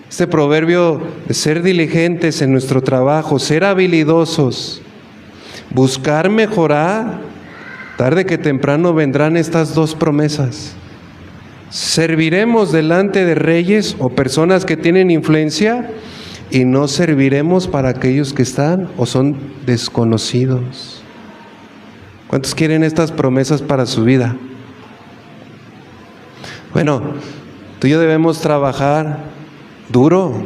Speaker 1: este proverbio de ser diligentes en nuestro trabajo, ser habilidosos, buscar mejorar, tarde que temprano vendrán estas dos promesas. Serviremos delante de reyes o personas que tienen influencia, y no serviremos para aquellos que están o son desconocidos. ¿Cuántos quieren estas promesas para su vida? Bueno, tú y yo debemos trabajar duro,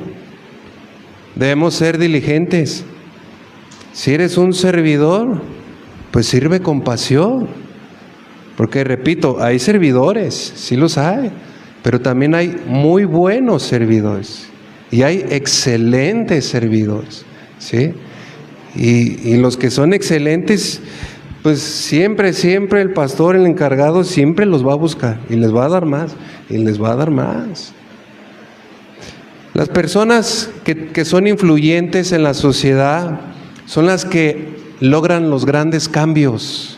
Speaker 1: debemos ser diligentes. Si eres un servidor, pues sirve con pasión, porque repito, hay servidores, sí los hay, pero también hay muy buenos servidores y hay excelentes servidores, ¿sí? Y los que son excelentes, pues siempre el pastor, el encargado, siempre los va a buscar y les va a dar más y les va a dar más. Las personas que son influyentes en la sociedad son las que logran los grandes cambios.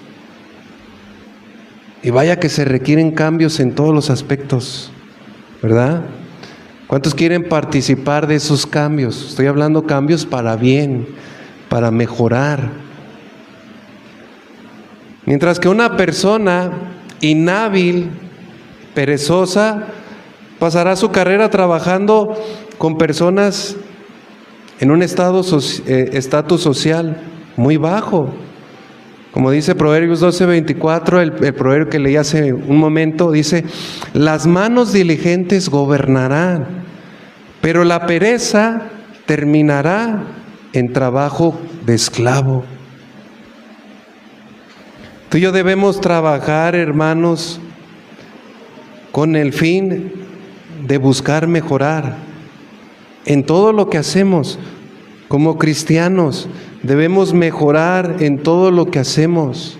Speaker 1: Y vaya que se requieren cambios en todos los aspectos, ¿verdad? ¿Cuántos quieren participar de esos cambios? Estoy hablando cambios para bien, para mejorar. Mientras que una persona inhábil, perezosa, pasará su carrera trabajando con personas en un estatus social muy bajo. Como dice Proverbios 12:24, el proverbio que leí hace un momento, dice: las manos diligentes gobernarán, pero la pereza terminará en trabajo de esclavo. Tú y yo debemos trabajar, hermanos, con el fin de buscar mejorar en todo lo que hacemos. Como cristianos debemos mejorar en todo lo que hacemos.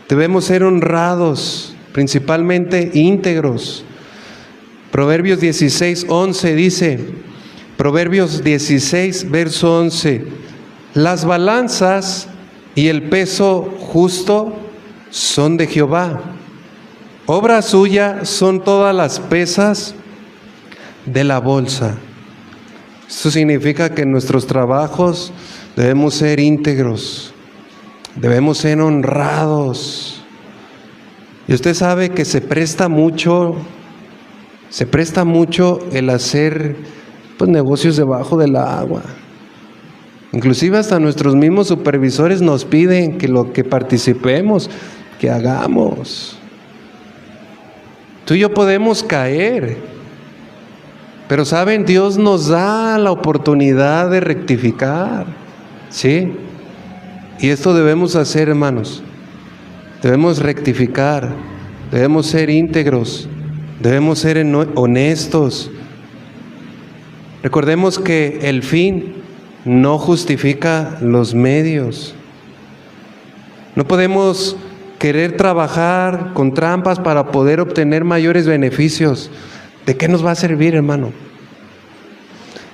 Speaker 1: Debemos ser honrados, principalmente íntegros. Proverbios 16:11 dice, Proverbios 16, verso 11, las balanzas y el peso justo son de Jehová. Obra suya son todas las pesas de la bolsa. Esto significa que en nuestros trabajos debemos ser íntegros, debemos ser honrados. Y usted sabe que se presta mucho el hacer negocios debajo del agua. Inclusive hasta nuestros mismos supervisores nos piden que lo que participemos, que hagamos. Tú y yo podemos caer, pero saben, Dios nos da la oportunidad de rectificar, ¿sí? Y esto debemos hacer, hermanos. Debemos rectificar, debemos ser íntegros, debemos ser honestos. Recordemos que el fin no justifica los medios. No podemos querer trabajar con trampas para poder obtener mayores beneficios. ¿De qué nos va a servir, hermano?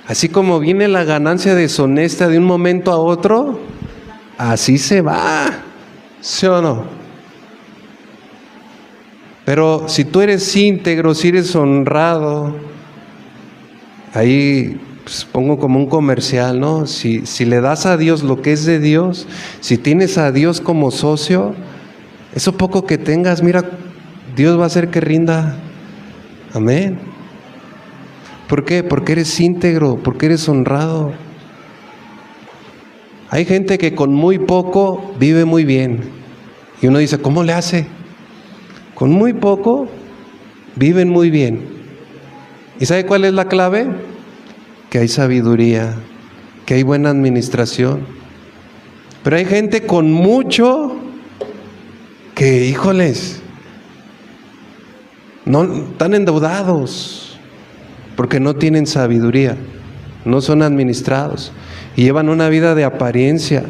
Speaker 1: Así como viene la ganancia deshonesta de un momento a otro, así se va, ¿sí o no? Pero si tú eres íntegro, si eres honrado, ahí pues, pongo como un comercial, ¿no? Si le das a Dios lo que es de Dios, si tienes a Dios como socio, eso poco que tengas, mira, Dios va a hacer que rinda. Amén. ¿Por qué? Porque eres íntegro, porque eres honrado. Hay gente que con muy poco vive muy bien. Y uno dice, ¿cómo le hace? Con muy poco viven muy bien. ¿Y sabe cuál es la clave? Que hay sabiduría, que hay buena administración. Pero hay gente con mucho que, híjoles, no están endeudados porque no tienen sabiduría, no son administrados y llevan una vida de apariencia.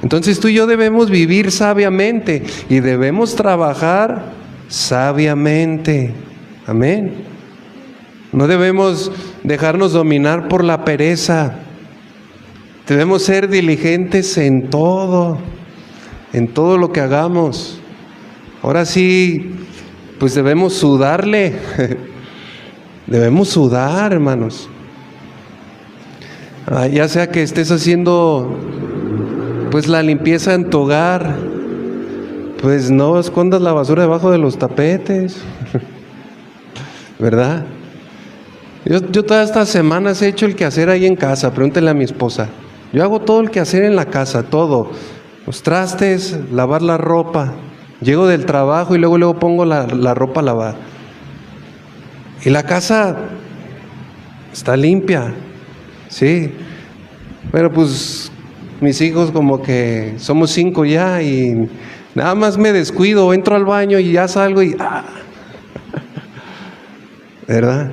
Speaker 1: Entonces tú y yo debemos vivir sabiamente y debemos trabajar sabiamente. Amén. No debemos dejarnos dominar por la pereza. Debemos ser diligentes en todo lo que hagamos. Ahora sí, pues debemos sudarle. Debemos sudar, hermanos. Ya sea que estés haciendo pues la limpieza en tu hogar, pues no escondas la basura debajo de los tapetes, ¿verdad? Yo todas estas semanas he hecho el quehacer ahí en casa. Pregúntele a mi esposa. Yo hago todo el quehacer en la casa, todo. Los trastes, lavar la ropa. Llego del trabajo y luego pongo la ropa a lavar. Y la casa está limpia, sí. Pero pues mis hijos como que somos 5 ya y nada más me descuido, entro al baño y ya salgo y ¿verdad?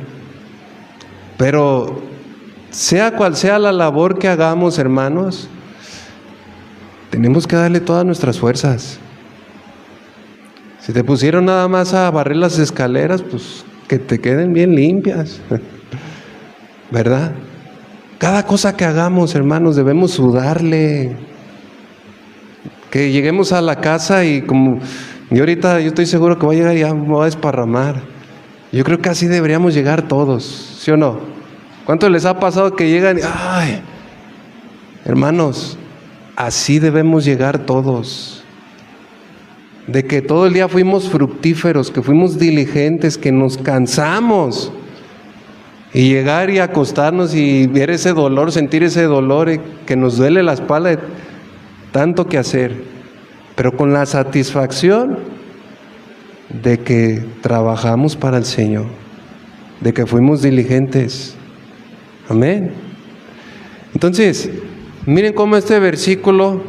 Speaker 1: Pero sea cual sea la labor que hagamos, hermanos, tenemos que darle todas nuestras fuerzas. Si te pusieron nada más a barrer las escaleras, pues que te queden bien limpias, ¿verdad? Cada cosa que hagamos, hermanos, debemos sudarle. Que lleguemos a la casa y como yo ahorita, yo estoy seguro que voy a llegar y ya me voy a desparramar. Yo creo que así deberíamos llegar todos, ¿sí o no? ¿Cuánto les ha pasado que llegan y, ay, hermanos, así debemos llegar todos? De que todo el día fuimos fructíferos, que fuimos diligentes, que nos cansamos. Y llegar y acostarnos y ver ese dolor, sentir ese dolor, que nos duele la espalda de tanto que hacer, pero con la satisfacción de que trabajamos para el Señor, de que fuimos diligentes. Amén. Entonces, miren cómo este versículo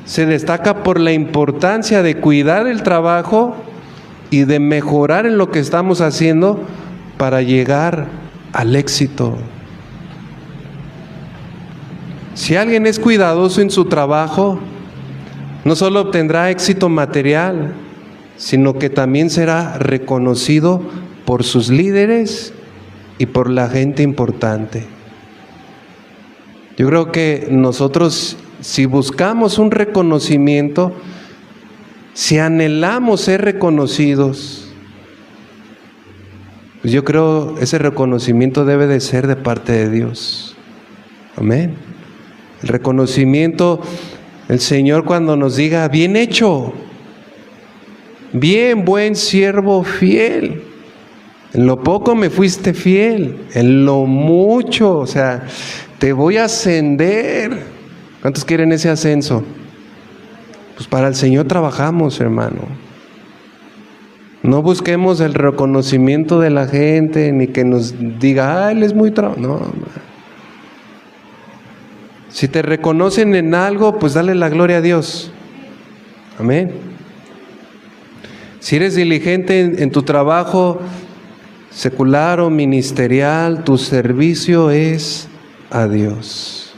Speaker 1: se destaca por la importancia de cuidar el trabajo y de mejorar en lo que estamos haciendo para llegar al éxito. Si alguien es cuidadoso en su trabajo, no solo obtendrá éxito material, sino que también será reconocido por sus líderes y por la gente importante. Yo creo que nosotros, si buscamos un reconocimiento, si anhelamos ser reconocidos, pues yo creo ese reconocimiento debe de ser de parte de Dios. Amén. El reconocimiento, el Señor cuando nos diga, bien hecho, bien, buen siervo fiel. En lo poco me fuiste fiel, en lo mucho, o sea, te voy a ascender. ¿Cuántos quieren ese ascenso? Pues para el Señor trabajamos, hermano. No busquemos el reconocimiento de la gente, ni que nos diga, él es muy no. Si te reconocen en algo, pues dale la gloria a Dios. Amén. Si eres diligente en tu trabajo secular o ministerial, tu servicio es a Dios.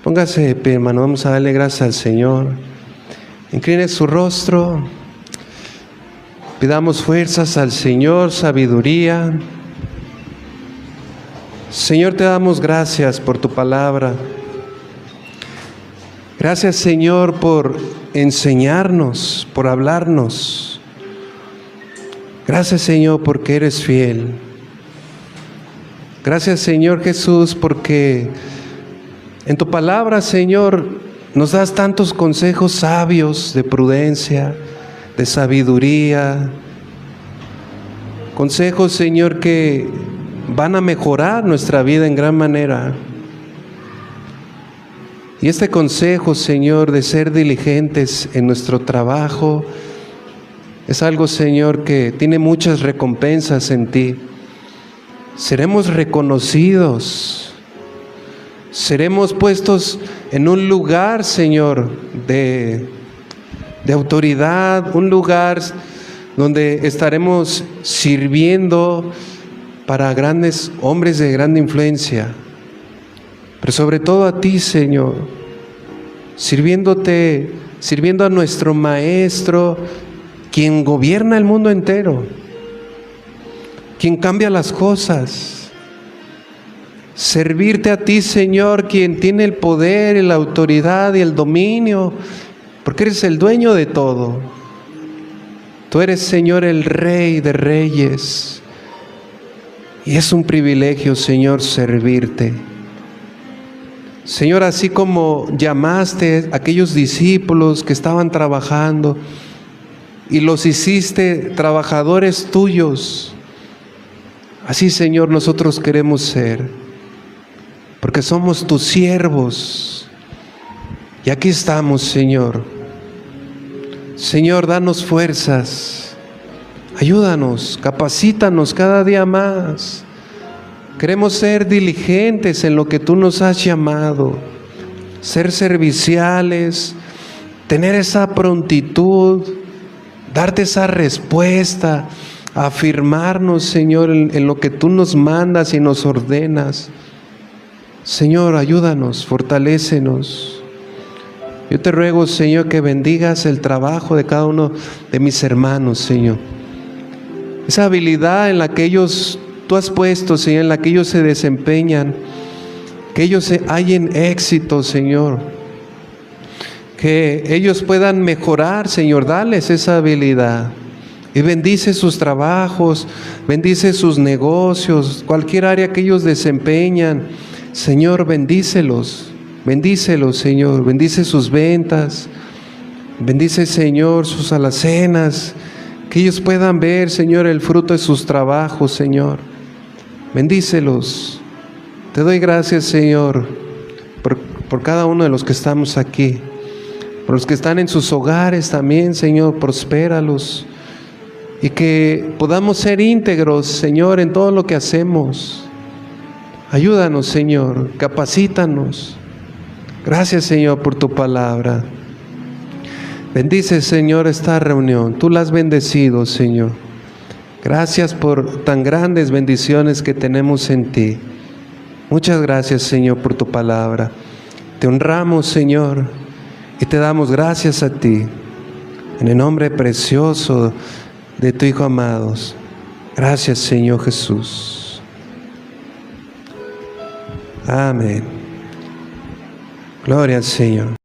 Speaker 1: Póngase de pie, hermano, vamos a darle gracias al Señor. Incline su rostro. Pidamos fuerzas al Señor, sabiduría. Señor, te damos gracias por tu palabra. Gracias, Señor, por enseñarnos, por hablarnos. Gracias, Señor, porque eres fiel. Gracias, Señor Jesús, porque en tu palabra, Señor, nos das tantos consejos sabios de prudencia, de sabiduría. Consejos, Señor, que van a mejorar nuestra vida en gran manera. Y este consejo, Señor, de ser diligentes en nuestro trabajo, es algo, Señor, que tiene muchas recompensas en ti. Seremos reconocidos, seremos puestos en un lugar, Señor, de autoridad, un lugar donde estaremos sirviendo para grandes hombres de grande influencia, pero sobre todo a ti, Señor, sirviendo a nuestro Maestro, quien gobierna el mundo entero, quien cambia las cosas. Servirte a ti, Señor, quien tiene el poder y la autoridad y el dominio, porque eres el dueño de todo. Tú eres, Señor, el Rey de Reyes. Y es un privilegio, Señor, servirte. Señor, así como llamaste a aquellos discípulos que estaban trabajando y los hiciste trabajadores tuyos, así, Señor, nosotros queremos ser, porque somos tus siervos. Y aquí estamos, Señor. Señor, danos fuerzas, ayúdanos, capacítanos cada día más. Queremos ser diligentes en lo que tú nos has llamado, ser serviciales, tener esa prontitud, darte esa respuesta, afirmarnos, Señor, en lo que tú nos mandas y nos ordenas. Señor, ayúdanos, fortalécenos. Yo te ruego, Señor, que bendigas el trabajo de cada uno de mis hermanos, Señor. Esa habilidad en la que tú has puesto, Señor, en la que ellos se desempeñan, que ellos hallen éxito, Señor. Que ellos puedan mejorar, Señor, dales esa habilidad. Y bendice sus trabajos, bendice sus negocios, cualquier área que ellos desempeñan. Señor, bendícelos. Bendícelos, Señor, bendice sus ventas, bendice, Señor, sus alacenas, que ellos puedan ver, Señor, el fruto de sus trabajos, Señor. Bendícelos. Te doy gracias, Señor, por cada uno de los que estamos aquí, por los que están en sus hogares también, Señor, prospéralos, y que podamos ser íntegros, Señor, en todo lo que hacemos. Ayúdanos, Señor, capacítanos. Gracias, Señor, por tu palabra. Bendice, Señor, esta reunión. Tú la has bendecido, Señor. Gracias por tan grandes bendiciones que tenemos en ti. Muchas gracias, Señor, por tu palabra. Te honramos, Señor, y te damos gracias a ti. En el nombre precioso de tu Hijo amado. Gracias, Señor Jesús. Amén. Gloria al Señor.